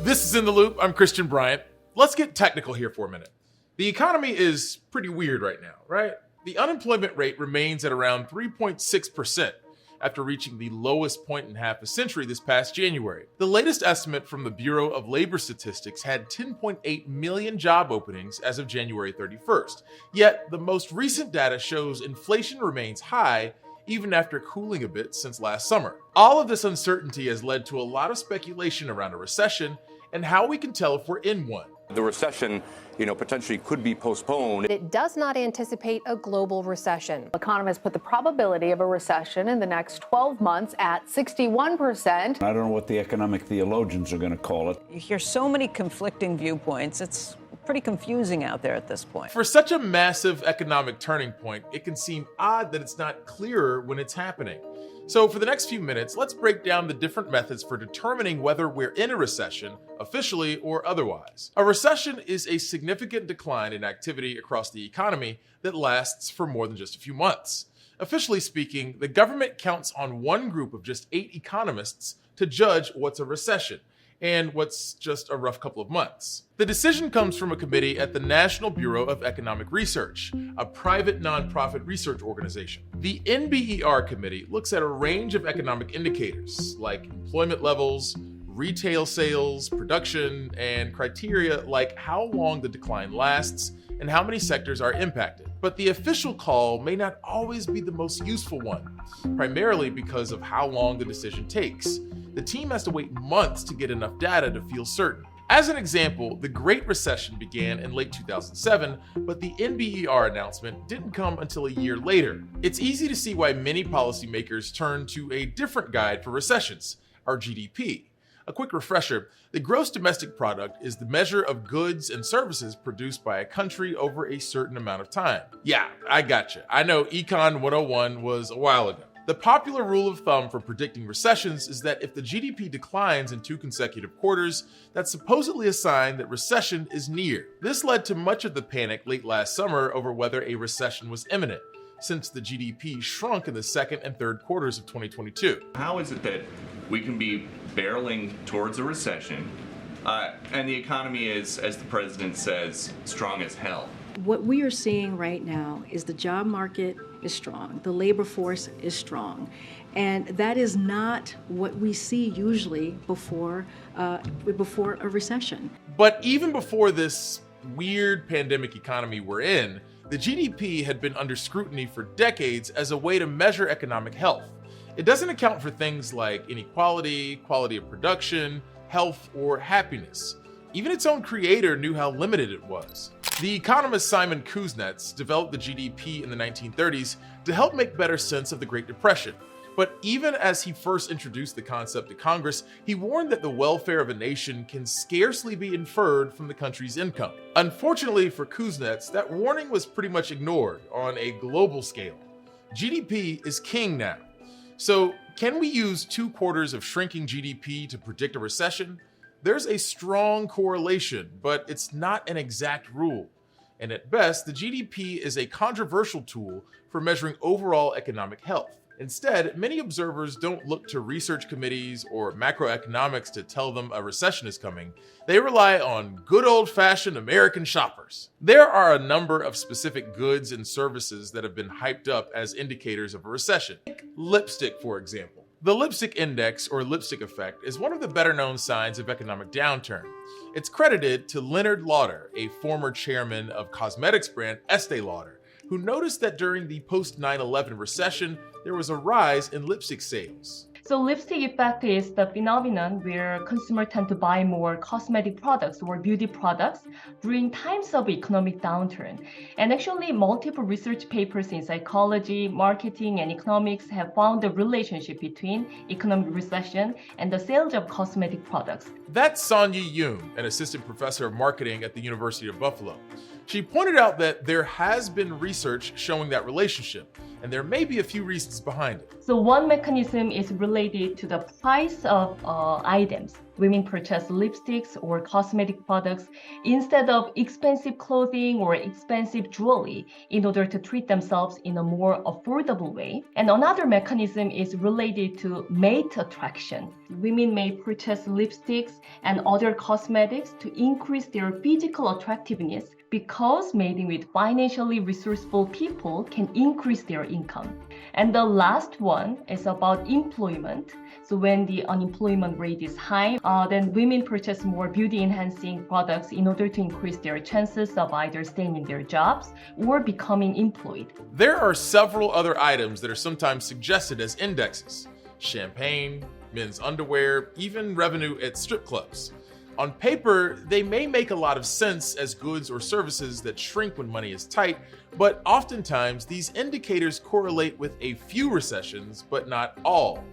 This is In the Loop. I'm Christian Bryant. Let's get technical here for a minute. The economy is pretty weird right now, right? The unemployment rate remains at around 3.6% after reaching the lowest point in half a century this past January. The latest estimate from the Bureau of Labor Statistics had 10.8 million job openings as of January 31st. Yet, the most recent data shows inflation remains high even after cooling a bit since last summer. All of this uncertainty has led to a lot of speculation around a recession and how we can tell if we're in one. The recession, potentially could be postponed. It does not anticipate a global recession. Economists put the probability of a recession in the next 12 months at 61%. I don't know what the economic theologians are going to call it. You hear so many conflicting viewpoints. It's pretty confusing out there at this point. For such a massive economic turning point, it can seem odd that it's not clearer when it's happening. So for the next few minutes, let's break down the different methods for determining whether we're in a recession, officially or otherwise. A recession is a significant decline in activity across the economy that lasts for more than just a few months. Officially speaking, the government counts on one group of just 8 economists to judge what's a recession and what's just a rough couple of months. The decision comes from a committee at the National Bureau of Economic Research, a private nonprofit research organization. The NBER committee looks at a range of economic indicators like employment levels, retail sales, production, and criteria like how long the decline lasts and how many sectors are impacted. But the official call may not always be the most useful one, primarily because of how long the decision takes. The team has to wait months to get enough data to feel certain. As an example, the Great Recession began in late 2007, but the NBER announcement didn't come until a year later. It's easy to see why many policymakers turn to a different guide for recessions, our GDP. A quick refresher, the gross domestic product is the measure of goods and services produced by a country over a certain amount of time. Yeah, I gotcha. I know Econ 101 was a while ago. The popular rule of thumb for predicting recessions is that if the GDP declines in 2 consecutive quarters, that's supposedly a sign that recession is near. This led to much of the panic late last summer over whether a recession was imminent, since the GDP shrunk in the second and third quarters of 2022. How is it that we can be barreling towards a recession and the economy is, as the president says, strong as hell? What we are seeing right now is the job market is strong, the labor force is strong, and that is not what we see usually before a recession. But even before this weird pandemic economy we're in, the GDP had been under scrutiny for decades as a way to measure economic health. It doesn't account for things like inequality, quality of production, health, or happiness. Even its own creator knew how limited it was. The economist Simon Kuznets developed the GDP in the 1930s to help make better sense of the Great Depression. But even as he first introduced the concept to Congress, he warned that the welfare of a nation can scarcely be inferred from the country's income. Unfortunately for Kuznets, that warning was pretty much ignored on a global scale. GDP is king now. So can we use 2 quarters of shrinking GDP to predict a recession? There's a strong correlation, but it's not an exact rule. And at best, the GDP is a controversial tool for measuring overall economic health. Instead, many observers don't look to research committees or macroeconomics to tell them a recession is coming. They rely on good old-fashioned American shoppers. There are a number of specific goods and services that have been hyped up as indicators of a recession. Lipstick, for example. The lipstick index, or lipstick effect, is one of the better-known signs of economic downturn. It's credited to Leonard Lauder, a former chairman of cosmetics brand Estee Lauder, who noticed that during the post-9/11 recession, there was a rise in lipstick sales. So lipstick effect is the phenomenon where consumers tend to buy more cosmetic products or beauty products during times of economic downturn. And actually, multiple research papers in psychology, marketing, and economics have found the relationship between economic recession and the sales of cosmetic products. That's Sonia Yoon, an assistant professor of marketing at the University of Buffalo. She pointed out that there has been research showing that relationship, and there may be a few reasons behind it. So one mechanism is related to the price of items. women purchase lipsticks or cosmetic products instead of expensive clothing or expensive jewelry in order to treat themselves in a more affordable way. And another mechanism is related to mate attraction. Women may purchase lipsticks and other cosmetics to increase their physical attractiveness because mating with financially resourceful people can increase their income. And the last one is about employment. So when the unemployment rate is high, then women purchase more beauty-enhancing products in order to increase their chances of either staying in their jobs or becoming employed. There are several other items that are sometimes suggested as indexes: champagne, men's underwear, even revenue at strip clubs. On paper, they may make a lot of sense as goods or services that shrink when money is tight, but oftentimes these indicators correlate with a few recessions, but not all.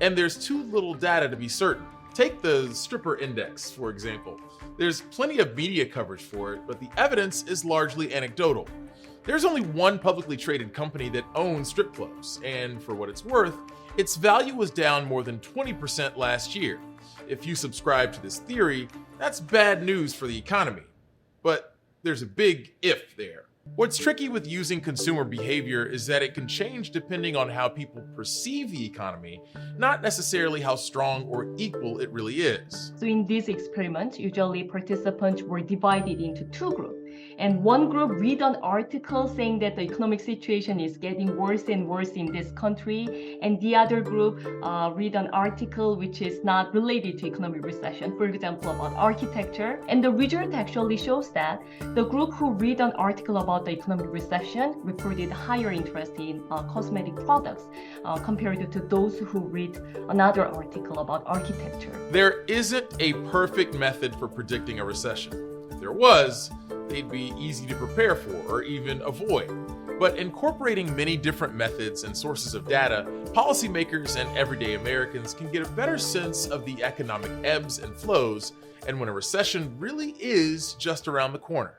And there's too little data to be certain. Take the stripper index, for example. There's plenty of media coverage for it, but the evidence is largely anecdotal. There's only one publicly traded company that owns strip clubs, and for what it's worth, its value was down more than 20% last year. If you subscribe to this theory, that's bad news for the economy. But there's a big if there. What's tricky with using consumer behavior is that it can change depending on how people perceive the economy, not necessarily how strong or equal it really is. So in this experiment, usually participants were divided into two groups. And one group read an article saying that the economic situation is getting worse and worse in this country, and the other group read an article which is not related to economic recession, for example, about architecture. And the result actually shows that the group who read an article about the economic recession reported higher interest in cosmetic products compared to those who read another article about architecture. There isn't a perfect method for predicting a recession. If there was, they'd be easy to prepare for or even avoid. But incorporating many different methods and sources of data, policymakers and everyday Americans can get a better sense of the economic ebbs and flows and when a recession really is just around the corner.